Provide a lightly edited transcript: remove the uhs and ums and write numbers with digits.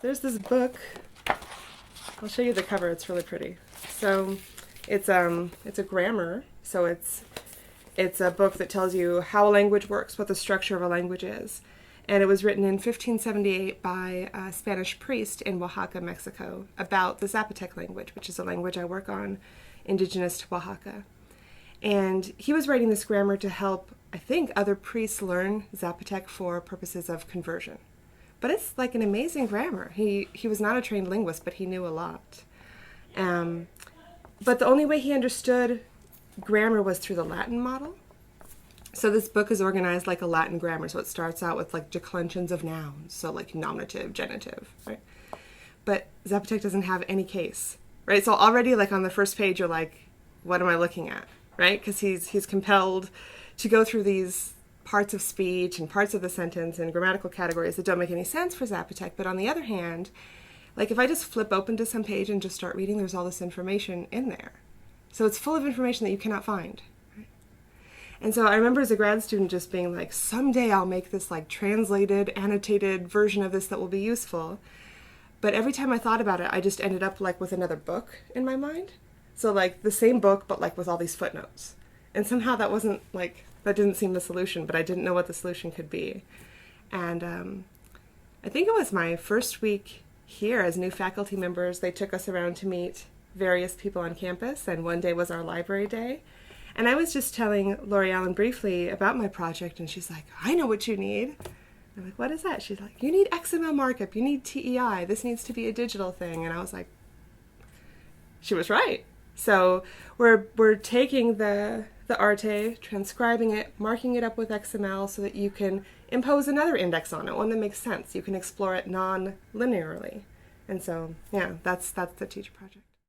there's this book. I'll show you the cover. It's really pretty. So it's a grammar. So it's a book that tells you how a language works, what the structure of a language is. And it was written in 1578 by a Spanish priest in Oaxaca, Mexico, about the Zapotec language, which is a language I work on, indigenous to Oaxaca. And he was writing this grammar to help, I think, other priests learn Zapotec for purposes of conversion. But it's like an amazing grammar. He was not a trained linguist, but he knew a lot. But the only way he understood grammar was through the Latin model. So this book is organized like a Latin grammar. So it starts out with like declensions of nouns, so like nominative, genitive, right? But Zapotec doesn't have any case, right? So already like on the first page, you're like, what am I looking at, right? Because he's compelled to go through these parts of speech and parts of the sentence and grammatical categories that don't make any sense for Zapotec. But on the other hand, like if I just flip open to some page and just start reading, there's all this information in there. So it's full of information that you cannot find. And so I remember as a grad student just being like, someday I'll make this like translated, annotated version of this that will be useful. But every time I thought about it, I just ended up like with another book in my mind. So like the same book, but like with all these footnotes. And somehow that wasn't like, that didn't seem the solution, but I didn't know what the solution could be. And I think it was my first week here as new faculty members, they took us around to meet various people on campus. And one day was our library day. And I was just telling Lori Allen briefly about my project, and she's like, I know what you need. I'm like, what is that? She's like, you need XML markup, you need TEI, this needs to be a digital thing. And I was like, she was right. So we're taking the Arte, transcribing it, marking it up with XML so that you can impose another index on it, one that makes sense. You can explore it non-linearly. And so, yeah, that's the Ticha project.